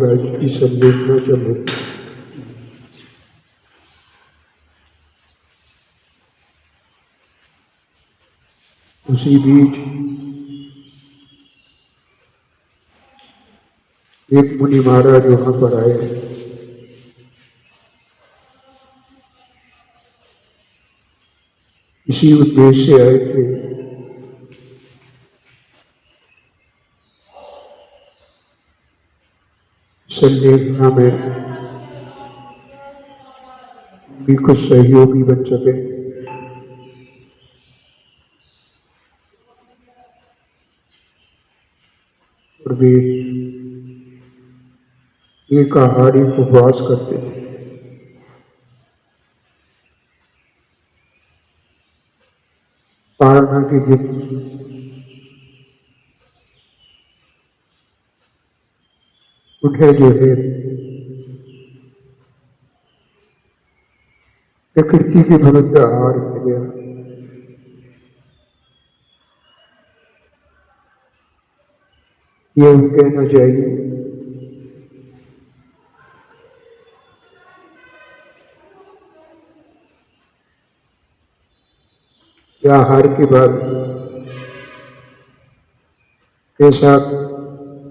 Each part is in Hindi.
महाराज की संवेदना चल रही। उसी बीच एक मुनि महाराज वहां पर आए। इसी उद्देश्य से आए थे। संलेखना में भी कुछ सहयोगी बन सके। और वे एकाहारी उपवास करते थे। पारणा के दिन उन्हें जो है प्रकृति के विरुद्ध आहार मिल गया। ये कहना चाहिए कि आहार के बाद कैसा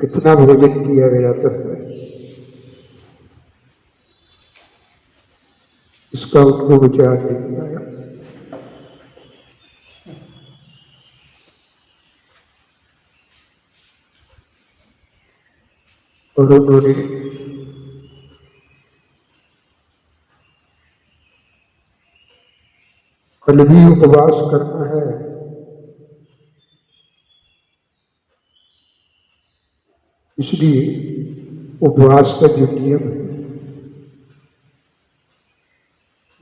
कितना भोजन किया जाता है, इसका उनको विचार नहीं आया। और उन्होंने कल भी उपवास करना है, इसलिए उपवास का जो नियम है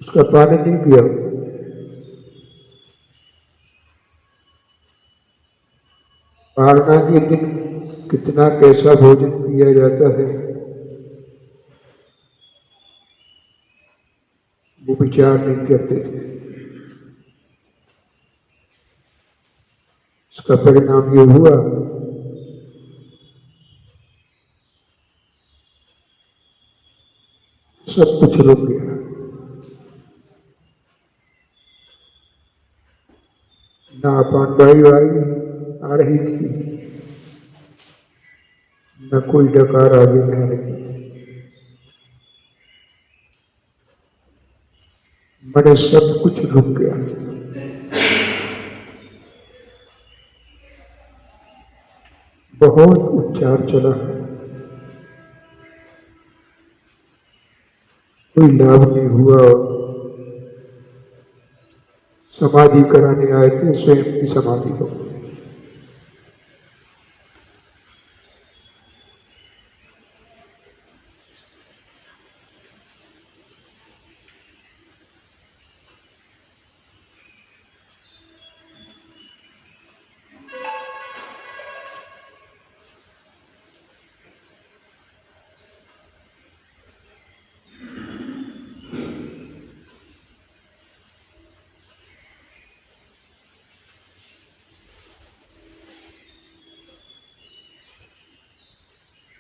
उसका पालन नहीं किया। पारणा के दिन कितना कैसा भोजन किया जाता है वो विचार नहीं करते थे। इसका परिणाम ये हुआ सब कुछ रुक गया। ना अपान वायु आ रही थी, न कोई डकार आगे आ रही। मैंने सब कुछ रुक गया। बहुत उपचार चला, कोई लाभ नहीं हुआ। समाधि कराने आए थे, स्वयं की समाधि हो।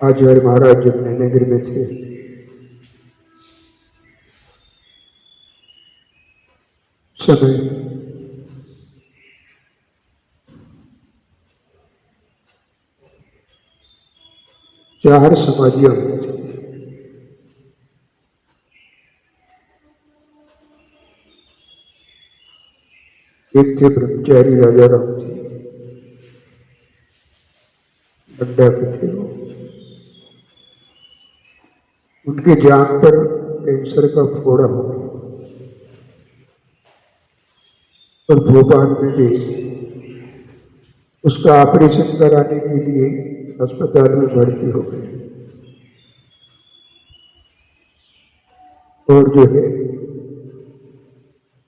आचार्य महाराज जब नगर में थे, समय 4 समाधियां हुई थी। एक थे ब्रह्मचारी राजा राम जी, अड्डा के थे वो। उनके जान पर कैंसर का फोड़ा हो गया और भोपाल में भी उसका ऑपरेशन कराने के लिए अस्पताल में भर्ती हो गए। और जो है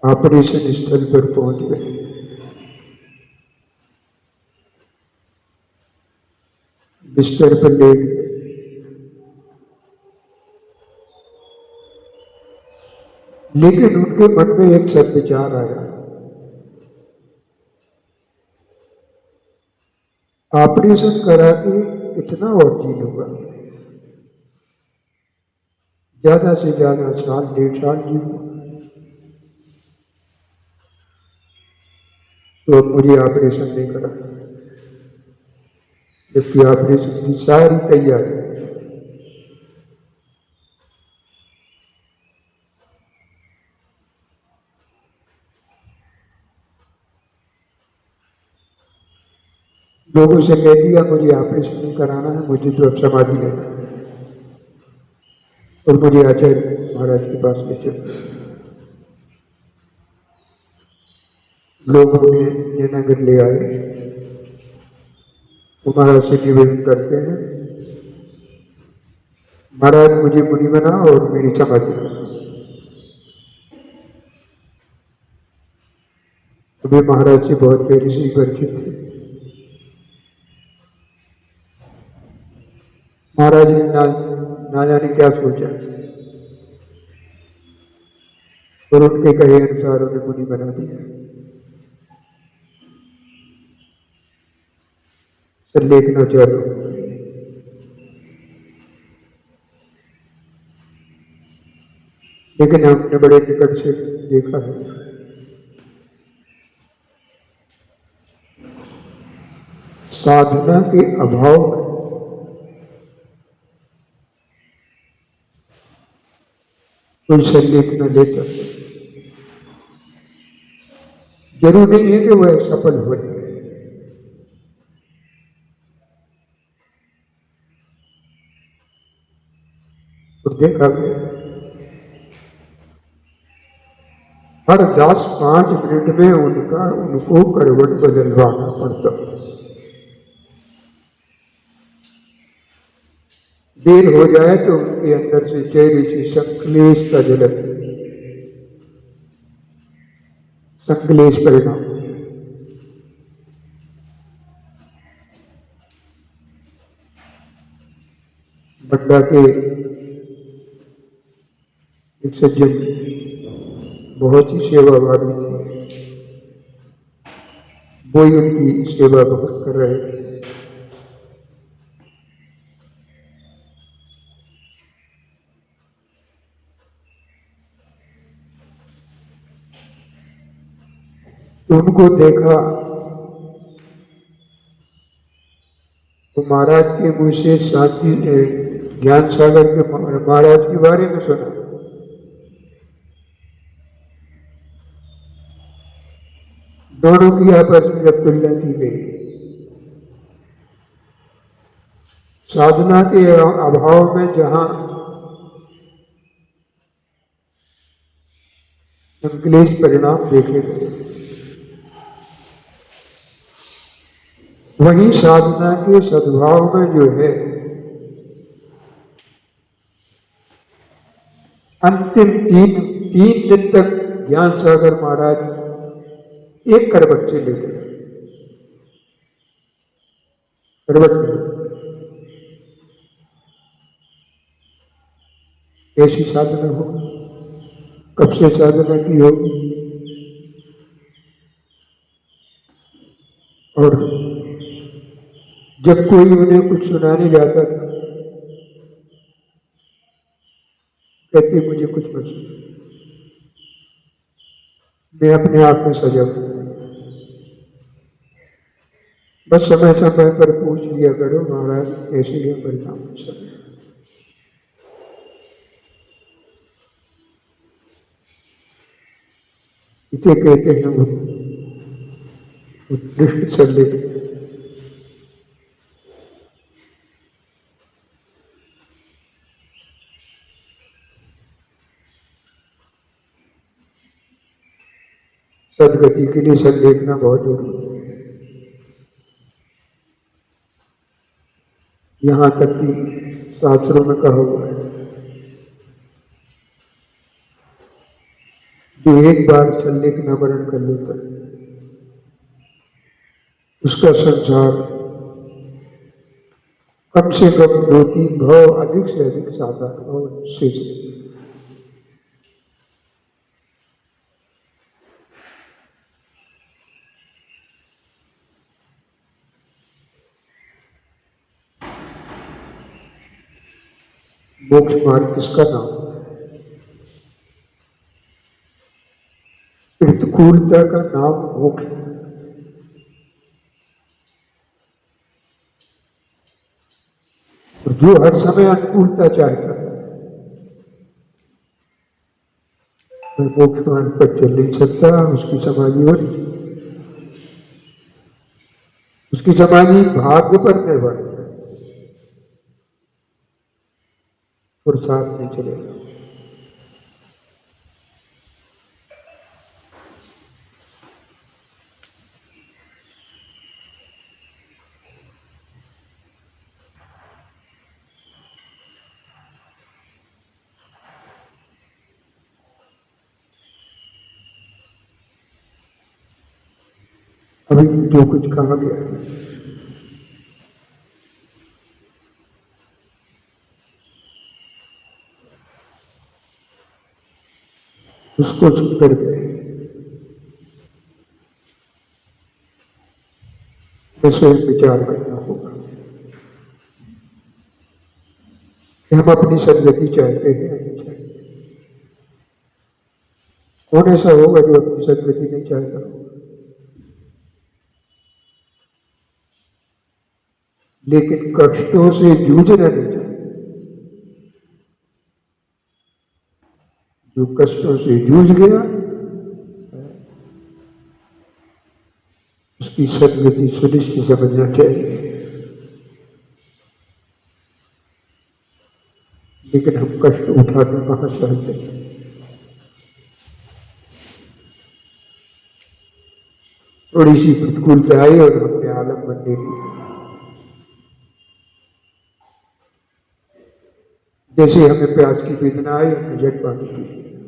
ऑपरेशन स्थल पर पहुंच गए। बिस्तर पर लेट गए। लेकिन उनके मन में एक सब विचार आया, ऑपरेशन करा के कितना और जी लूंगा। ज्यादा से ज्यादा साल 1.5 साल जीऊँ, तो अब मुझे ऑपरेशन नहीं करा, जबकि ऑपरेशन की सारी तैयारी। लोगों से कह दिया मुझे ऑपरेशन नहीं कराना है, मुझे तो अब समाधि लेना है, और मुझे आचार्य महाराज के पास ले चले। लोग उन्हें जयनगर ले आए, वो महाराज से निवेदन करते हैं, महाराज मुझे मुनि बना और मेरी समाधि करो। वे महाराज से बहुत पहले से ही परिचित थे। महाराज ने ना जाने क्या सोचा, और उनके कहे अनुसार उन्हें मुनि बना दिया। लेखनाचार्य, लेकिन हमने बड़े निकट से देखा है, साधना के अभाव में कोई संलेख न लेकर जरूर नहीं है कि वह सफल हो जाए। और देखा गया हर 10-5 मिनट में उनको करवट बदलवाना पड़ता। देर हो जाए तो उनके अंदर से चेहरे से संक्लेश का झलक, संक्लेश परिणाम। बड्डा के एक सज्जन बहुत ही सेवाभावी थे, वो ही उनकी सेवा बहुत कर रहे थे। तो उनको देखा तो महाराज के मुंह से शांति ज्ञान सागर के महाराज के बारे में सुना। दोनों की आपस में जब तुलना की गई, साधना के अभाव में जहां संक्लेश परिणाम देखे गए, वहीं साधना के सद्भाव में जो है अंतिम तीन दिन तक ज्ञान सागर महाराज एक करवट से ले गए, करवट में। ऐसी साधना हो, कब से साधना की होगी, और जब कोई उन्हें कुछ सुनाने जाता था, कहते मुझे कुछ मत सुनो, मैं अपने आप में सजा हूं, बस समय समय पर पूछ लिया करो महाराज कैसे लिया परिणाम समय। इसे कहते हैं उत्कृष्ट संलेख। सदगति के लिए संलेखना बहुत जरूरी है। यहां तक कि शास्त्रों में कहा हुआ है, जो एक बार संलेखना वर्ण कर लेता है उसका संसार कम से कम 2-3 भाव अधिक से अधिक साधारण भाव से मोक्ष मार्ग किसका नाम है? अनुकूलता का नाम मोक्ष। और जो हर समय अनुकूलता चाहता है वह मोक्ष मार्ग पर चल नहीं सकता, उसकी समाधि हो नहीं। उसकी समाधि भाग्य पर निर्भर है और साथ नहीं चलेगा। अभी जो कुछ कहा गया है उसको सुनकर के स्वयं विचार करना होगा कि हम अपनी सदगति चाहते हैं या नहीं चाहते। कौन ऐसा होगा जो अपनी सदगति नहीं चाहता होगा? लेकिन कष्टों से जूझना नहीं चाहिए। जो कष्टों से जूझ गया उसकी सदगति सुनिश्चित समझना चाहिए। लेकिन हम कष्ट उठाना कहाँ चाहते हैं? थोड़ी सी प्रतिकूलता आई और हमने आलम्बन ले लिया। जैसे हमें प्यास की वेदना आई हमने झट पानी पी लिया,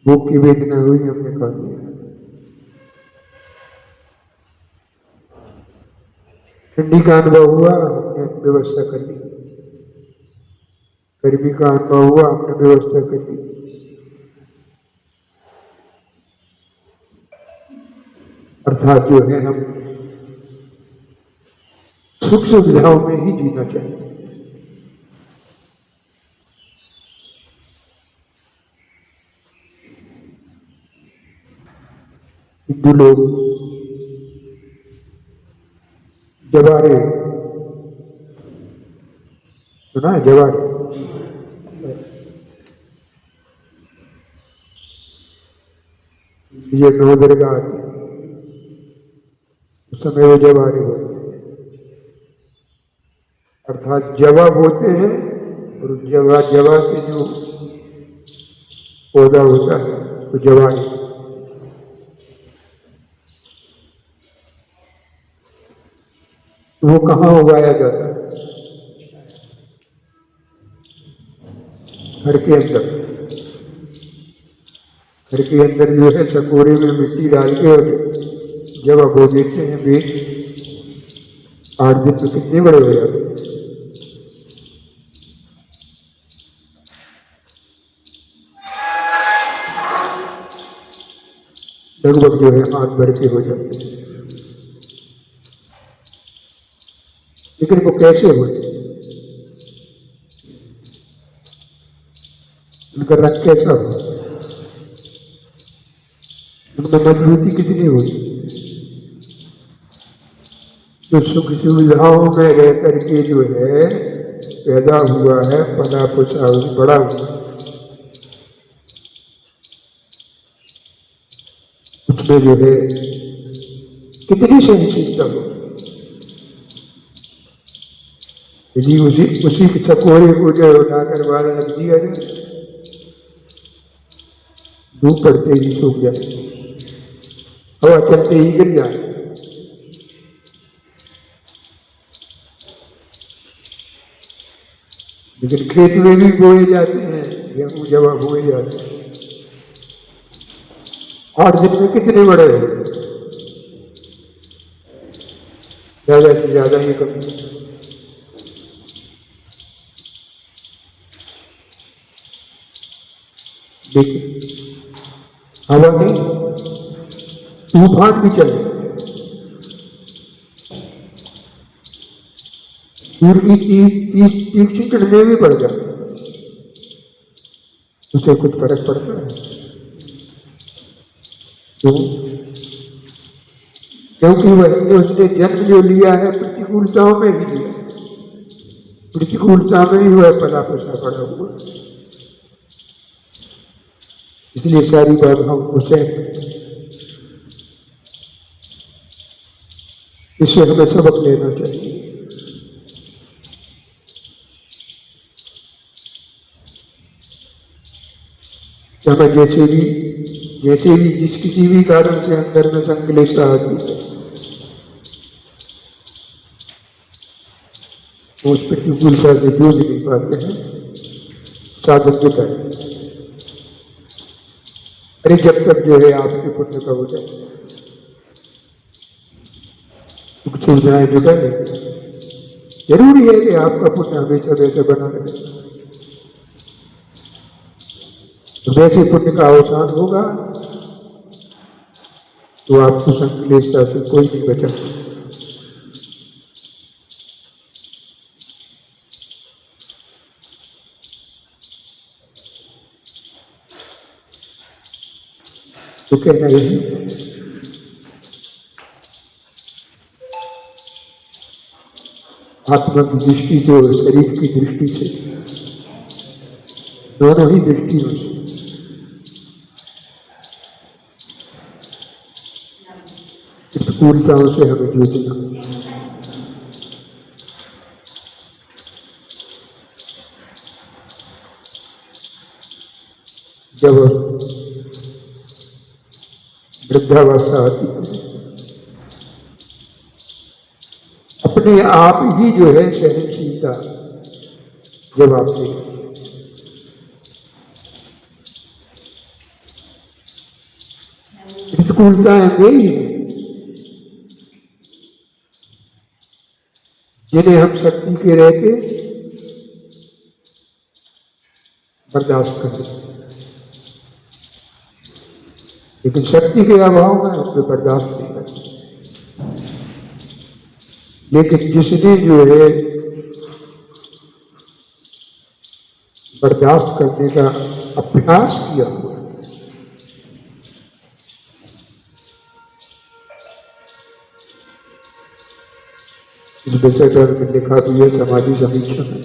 भूख की वेदना हुई हमने खा लिया, ठंडी का अनुभव हुआ हमने व्यवस्था कर ली, गर्मी का अनुभव हुआ हमने व्यवस्था कर ली। अर्थात जो है हम सुख सुविधाओं में ही जीना चाहते हैं। हिंदू लोग जवारे, सुना है जवारे? ये नवदुर्गा आती उस समय वो जवारे होते हैं, अर्थात जवा बोते हैं और जवा जवा के जो पौधा होता है वो जवारे। वो कहाँ उगाया जाता है? घर के अंदर। घर के अंदर जो है चकोरे में मिट्टी डाल के और जब बो देते हैं बीज, 8 दिन में कितने बड़े हो जाते हैं। लगभग जो है हाथ भर के हो जाते हैं। लेकिन वो कैसे होते? उनका रंग कैसा हो, उनमें मजबूती कितनी हुई? तो सुख सुविधाओं में रह करके जो है पैदा हुआ है, पला पोसा बड़ा हुआ, उसमें जो है कितनी सहनशीलता हो। यदि उसी के चकोरे को जो उठाकर बाहर रख दिया जाए, धूप पड़ते ही सूख जाए, हवा चलते ही गिर जाए। लेकिन खेत में भी बोए जाते हैं, गेहूं जवा बोए जाते हैं, 8 दिन में कितने बड़े हो, ज्यादा से ज्यादा ही कमी। लेकिन हवा नहीं, तूफान भी चले, सूर्य की 30 सेकंड में भी पड़ जाए, उसे कुछ फर्क पड़ता है? क्यों? क्योंकि वह उसने जन्म जो लिया है प्रतिकूलताओं में ही लिया, प्रतिकूलता में ही वह पला पसा पड़ा हुआ, इसलिए सारी बाधाओं को सह, इससे हमें सबक लेना चाहिए। हमें जैसे भी जिस किसी भी कारण से अंदर में संकलेशता आती है, उस प्रतिकूलता से जूझ नहीं पाते हैं, साधन के कारण। अरे जब तक जो है आपके पुण्य का हो जाए, सुख सुविधाएं जुटा लेंगे। जरूरी है कि आपका पुण्य हमेशा वैसे बना रहे, वैसे पुण्य का अवसान होगा तो आपको संकलेशता से कोई नहीं बचा। तो कहना यही आत्मा की दृष्टि से और शरीर की दृष्टि से, दोनों ही दृष्टियों से प्रतिकूलताओं से हमें जूझना। जब वृद्धावस्था आती है, अपने आप ही जो है सहनशीलता जब आपने प्रतिकूलताएं वे ही जिन्हें हम शक्ति के रहते बर्दाश्त करें, लेकिन शक्ति के अभाव में हम बर्दाश्त नहीं करते। लेकिन जिसने जो है बर्दाश्त करने का अभ्यास किया हुआ, इस विषय पर लिखा भी है समाधि समीक्षा में।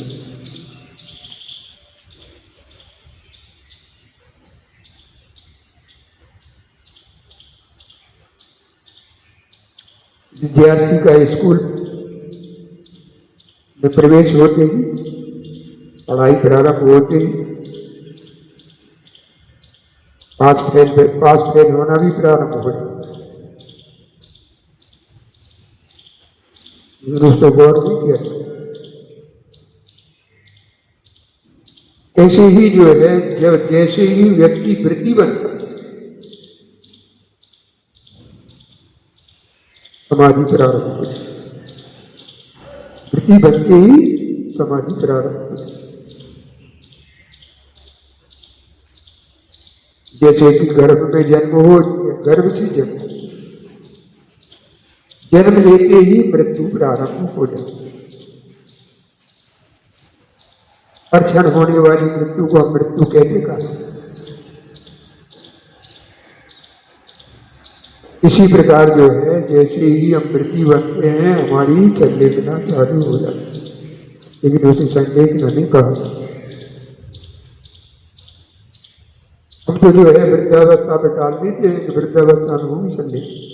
विद्यार्थी का स्कूल में प्रवेश होते ही, पढ़ाई प्रारंभ होते ही पास फेल होना भी प्रारंभ हो जाता है। उसको गौर नहीं किया। ऐसे ही जो है जब जैसे ही व्यक्ति वृत्ति बनता है, समाधि प्रारंभ हो जाती, वृत्ति बनते ही समाधि प्रारंभ हो जाती। जैसे कि गर्भ में जन्म हो, गर्भ से जन्म लेते ही मृत्यु प्रारंभ हो जाती है। हर क्षण होने वाली मृत्यु को हम मृत्यु कहते का। इसी प्रकार जो है जैसे ही हम वृत्ति बनते हैं, हमारी संलेखना चालू हो जाती है, लेकिन उसे संलेखना नहीं कहा। हम तो जो है वृद्धावस्था पर टाल देते हैं कि वृद्धावस्था में होगी संलेखना,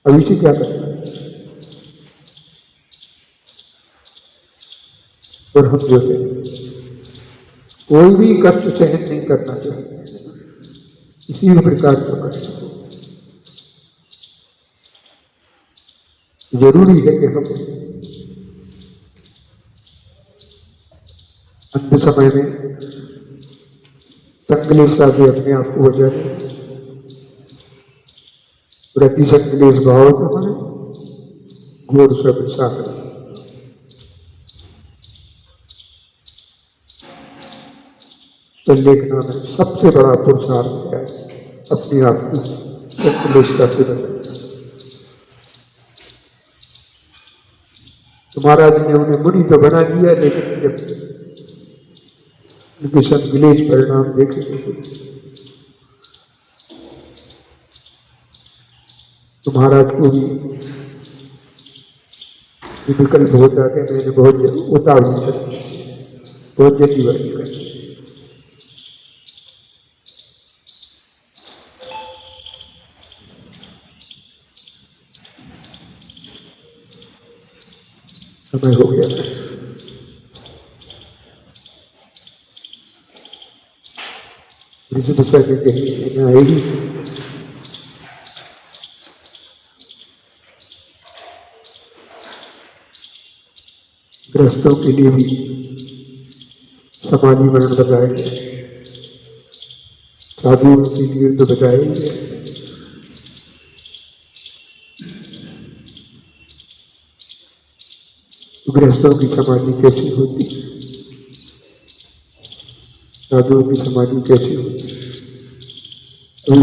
अभी से क्या करना है। और हम जो है कोई भी कष्ट सहन नहीं करना चाहिए, किसी भी प्रकार का कष्ट हो। जरूरी है कि हम अंत समय में संकलेशता से अपने आप को बचा लें। प्रति संकलेश भाव हमारे घोर सब सागर। संलेखना में सबसे बड़ा पुरुषार्थ है अपने आप को संकलेशता से बचाना। महाराज ने उन्हें मुनि तो बना दिया, लेकिन जब उनके संकलेश परिणाम देखेंगे तो महाराज को भी विकल्प होता कि मैंने बहुत उतावली कर, बहुत जल्दीबाजी कर। समय हो गया था। ऋषिमुखा के कहीं आएगी। गृहस्थों के लिए भी समाधि वर्ण बताया गया, साधुओं के लिए तो बताया ही है। गृहस्थों की समाधि कैसी होती, साधुओं की समाधि कैसी होती। अभी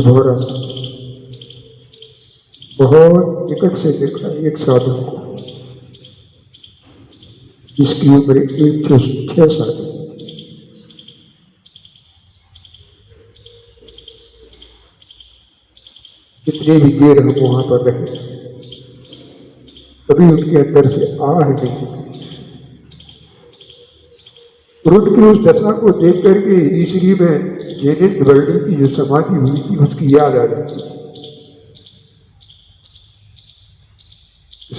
बहुत निकट से देखा एक साधु को, जिसकी उम्र 106 साल। जितने भी देर हम वहां पर रहे, कभी उनके अंदर से आह नहीं। उनकी उस दशा को देख करके ईश्वरी में जैनित वर्णी की जो समाधि हुई थी उसकी याद आ जाती।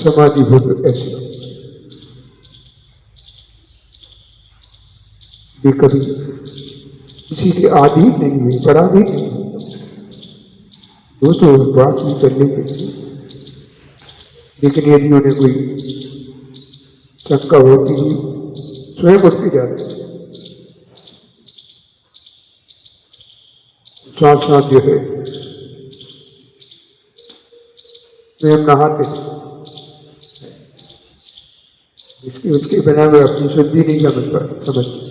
समाधि भूत ऐसे ये कभी किसी के आधीन नहीं हुए, पराधीन नहीं हुए। वो तो बात भी कर लेते थे, लेकिन यदि उन्हें कोई शंका होती थी स्वयं उठ के जाते। साथ साथ जो है स्वयं नहाते, उसके बिना में अपनी शुद्धि नहीं समझते।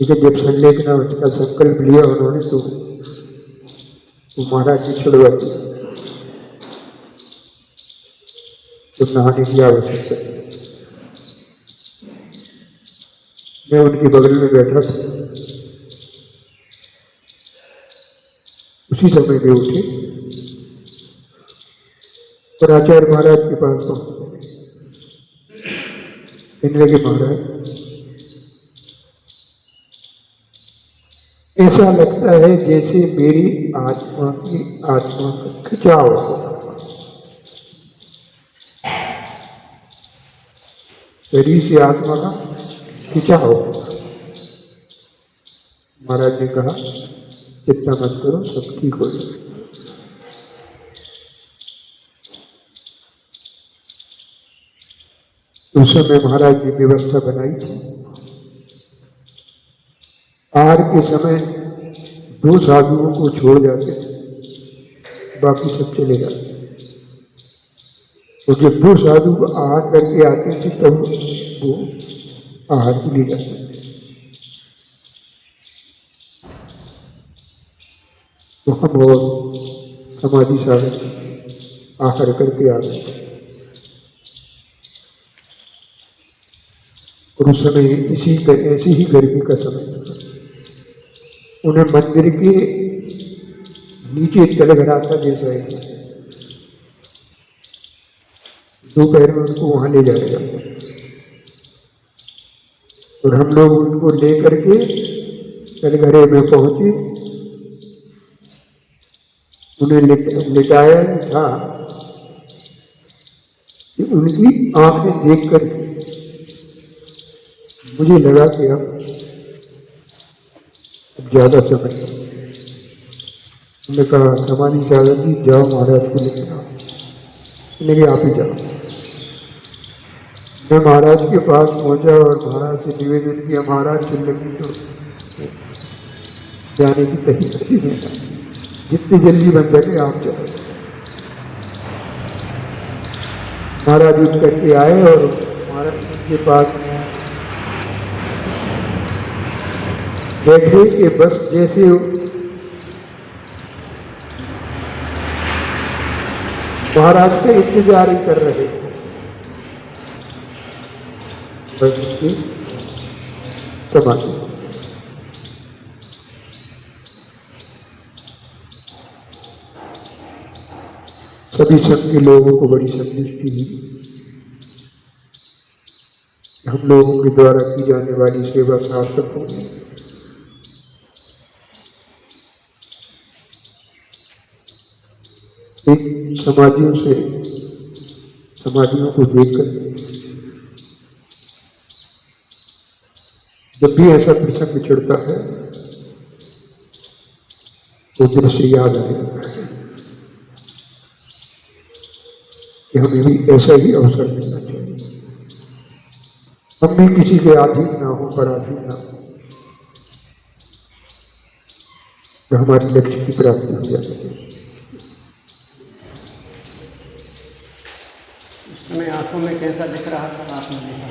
लेकिन जब संलेखनावत का संकल्प लिया उन्होंने तो वो महाराज जी छुड़वा दिया, तो नहाने की आवश्यकता। मैं उनके बगल में बैठा था, उसी समय वे उठे और आचार्य महाराज के पास पहुंचे। कहने लगे महाराज ऐसा लगता है जैसे मेरी आत्मा का खिंचाव हो, शरीर से आत्मा का खिंचाव हो। महाराज ने कहा चिंता मत करो, सब ठीक हो जाए। उस समय महाराज ने व्यवस्था बनाई थी, आहार के समय 2 साधुओं को छोड़ जाते, बाकी सब चले जाते। तो जब 2 साधु आहार करके आते थे तब वो आहार को ले जाते। तो हम और समाधि साधक आहार करके आ गए। और उस समय ऐसी ही गर्मी का समय था। उन्हें मंदिर के नीचे तलघराता जैसा है, दोपहर में उनको वहां ले जाया जाता। और हम लोग उनको लेकर के तलघरे में पहुंचे, उन्हें लिटाया था कि उनकी आंखें देख कर मुझे लगा कि अब ज्यादा समय। उन्होंने कहा समाधि साधक जी जाओ महाराज को लेकर आओ। लेकिन आप ही जाओ। मैं महाराज के पास पहुंचा और महाराज से निवेदन किया, महाराज से लगी तो जाने की तैयारी में, जितनी जल्दी बन सके आप जाओ। महाराज उठ करके आए और महाराज के पास बैठे कि बस जैसे महाराज का इंतजार ही कर रहे थे। बस उसकी समाधि। सभी संघ के लोगों को बड़ी संतुष्टि हुई। हम लोगों के द्वारा की जाने वाली सेवा सार्थक हो। एक समाजियों को देखकर जब भी ऐसा प्रसंग चढ़ता है तो दृश्य याद आ जाता है कि हमें भी ऐसा ही अवसर मिलना चाहिए। हम भी किसी के अधीन ना हो, पराधीन ना हो, तो हमारे लक्ष्य की प्राप्ति हो जाती है। उस समय आंखों में कैसा दिख रहा था आपने देखा?